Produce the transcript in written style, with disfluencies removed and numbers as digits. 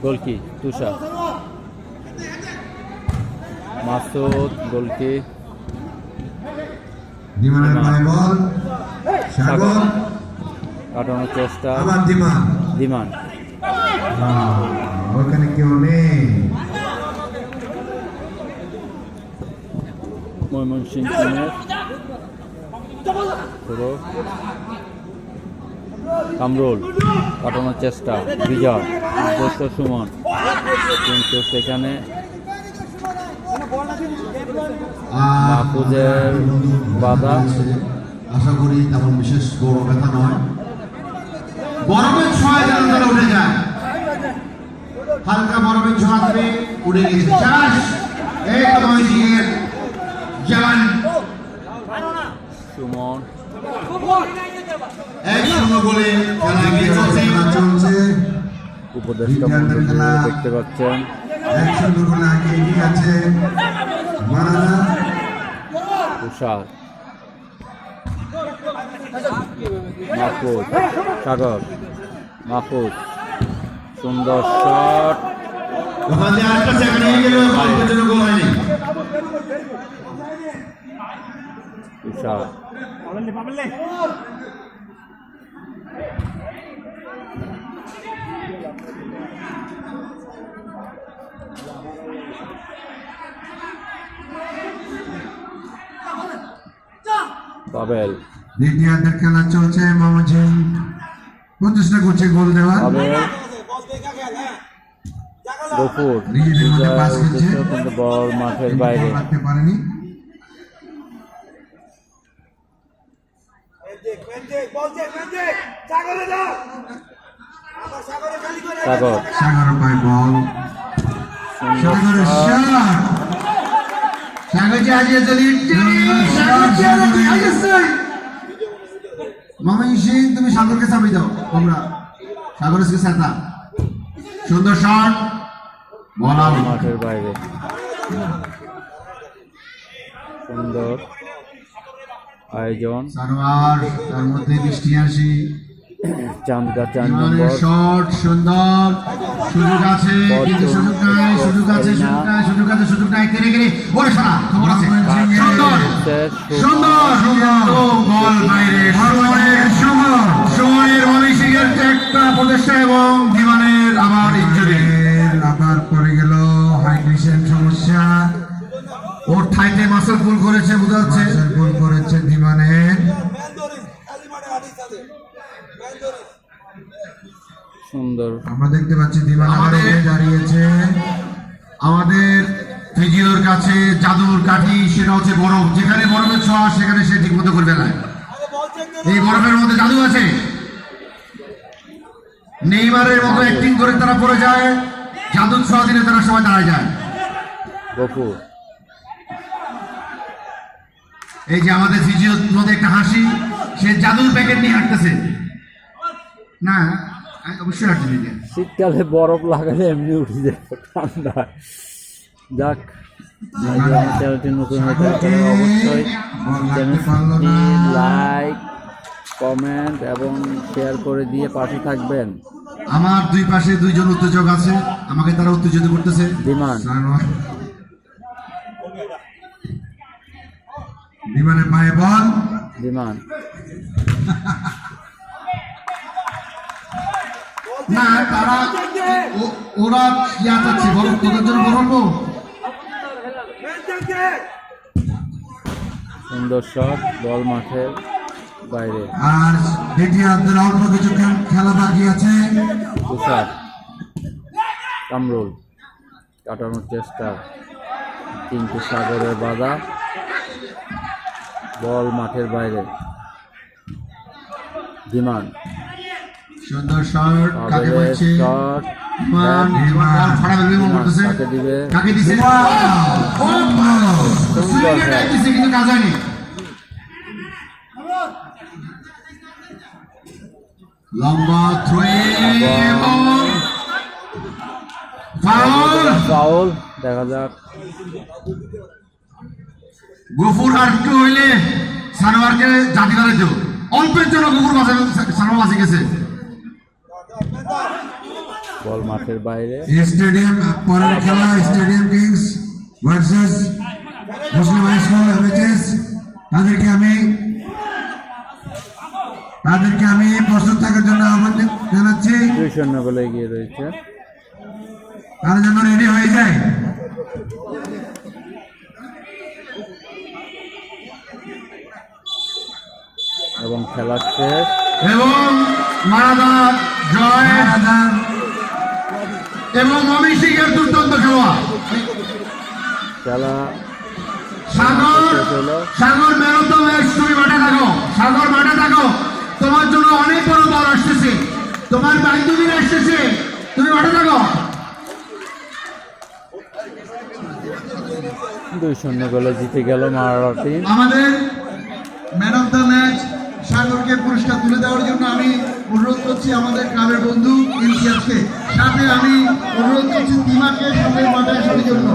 গোলকি তুষার, মাসুদ গোলকি, দিমানের পায়ে বল, সাগর কাটানোর চেষ্টা, আবার দিমান, দিমান ওখানে কেউ নেই। ময়মনসিংহ টিমের পুরো কামরুল, কাটানোর চেষ্টা, বিজয় উদ্দেশ্য সুমন, কিন্তু সেখানে মাহফুজের বাধা। আশা করি তেমন বিশেষ বড় ব্যথা নয়। বরফের ছোঁয়া যেন তারা উঠে যায়, হালকা বরফের ছোঁয়াতে উড়ে গেছে। চাষ এই তো ময়মনসিংহের জওয়ান সুমন 1-0 গোলে খেলা এগিয়ে চলছে। উপদেষ্টা দেখতে পাচ্ছেন 1-0 গোলে এগিয়ে আছে মারানা। তুষার, মাহফুজ, সাগর, মাহফুজ সুন্দর শট, ওখান থেকে আরেকটা সেকেন্ড নিয়ে গেল, অল্পের গোল হয়নি। তুষার পাবেল, দ্বিতীয়ার্ধের খেলা চলছে। ময়মনসিংহ প্রচেষ্টা করছে গোল দেওয়ার। পাবেল, গফুর নিজেদের মধ্যে পাস খেলছে, কিন্তু বল মাঠের বাইরে। রাখতে পারেনি। সাগর, সাগরের পায়ে বল, সাগরের শট, সাগর যে আজিয়ে চলি, ময়মনসিংহ তুমি সাগরকে চাবি দাও, তোমরা সাগরের সাথে সুন্দর শট, বল আউট। মাঠের বাইরে সুন্দর আয়োজন। সারোয়ার, তার মধ্যে বৃষ্টি আসি, চান্দগা 4 নম্বর শট সুন্দর, সুযোগ আছে কিন্তু সুযোগ নাই, সুযোগ আছে, সুযোগ নাই, সুযোগ আছে, সুযোগ নাই, কেড়ে কেড়ে ওরে সারা খবর আছে। সুন্দর সুন্দর সুন্দর বল বাইরে, সুমনের ময়মনসিংহের একটা প্রচেষ্টা এবং দিমানের আবার ইনজুরি, আবার পড়ে গেল, হাইড্রেশন সমস্যা, ওর ঠাইতে মাসল গোল করেছে, বোঝা যাচ্ছে গোল করেছে দিমানের। সুন্দর আমরা দেখতে পাচ্ছি দিমান আমাদের দাঁড়িয়েছে। আমাদের ফিজিওর কাছে জাদুর কাঠি, সেটা হচ্ছে বরফ। যেখানে বরফের ছোঁয়া সেখানে সে ঠিক মতো করবে না। এই বরফের মধ্যে জাদু আছে। নেইমারের মতো অ্যাক্টিং করে তারা পড়ে যায়, জাদুর ছোঁয়া দিলে তারা সবাই দাঁড়ায় যায়। গফুর, এই যে আমাদের ফিজিওর মধ্যে একটা হাসি, সে জাদুর প্যাকেট নিয়ে হাঁটতেছে না, অবশ্যই হাঁটতে দিকে। শীতকালে বরফ লাগালে এমনি উঠে যায় ঠান্ডা। যাক, চ্যানেলটি নতুন হয়ে থাকলে অবশ্যই চ্যানেলটি লাইক, কমেন্ট এবং শেয়ার করে দিয়ে পাশে থাকবেন। আমার দুই পাশে দুইজন উত্তেজক আছে, আমাকে তারা উত্তেজিত করতেছে। বিমানের পায়ে বল, বিমান না তারা ওরা ইয়া চাচ্ছে, বরফ তোদের জন্য বলবো। সুন্দর শট, বল মাঠের বাইরে। আর দ্বিতীয়ার্ধের অল্প কিছু খেলা বাকি আছে। তুষার, কামরুল, কাটানোর চেষ্টা কিন্তু সাগরের বাধা, বল মাঠের বাইরে। বিমান, সুন্দর শট, কাকে বলছে শট, কাকে দিবে, কাকে দিছে, কিন্তু কাজ হয়নি। লম্বা ফাউল, দেখা যাক। গফুর আর একটু হইলে সানোয়ারকে জাতি করে দেব, অল্পের জন্য গফুর সানোয়ার বাঁচে গেছে। বল মাঠের বাইরে। স্টেডিয়াম পরের খেলা stadium Kings versus Muslim high school এমএচএস। তাদেরকে আমি প্রস্তুত থাকার জন্য আহ্বান জানাচ্ছি। 2-0 গোলে এগিয়ে রয়েছে। তারা যেন রেডি হয়ে যায়। এবং খেলা শেষ। এবং মারাদার জয় এবং মমি সিংয়ের দুর্দান্ত খেলোয়াড় খেলা সাগর ম্যান অফ দ্য ম্যাচ। তুমি মাঠে থাকো, সাগর মাঠে থাকো, তোমার জন্য অনেক বড় দল আসতেছে, তোমার বান্ধবীরা আসতেছে, তুমি মাঠে থাকো। 2-0 গোলে জিতে গেল মারাড়া টিম। আমাদের ম্যান অফ দ্য ম্যাচ সাগরকে পুরস্কার তুলে দেওয়ার জন্য আমি অনুরোধ করছি আমাদের ক্লাবের বন্ধু ইমতিয়াজকে, সাথে আমি অনুরোধ করছি তিমাকে সামনের মাঠে আসার জন্য।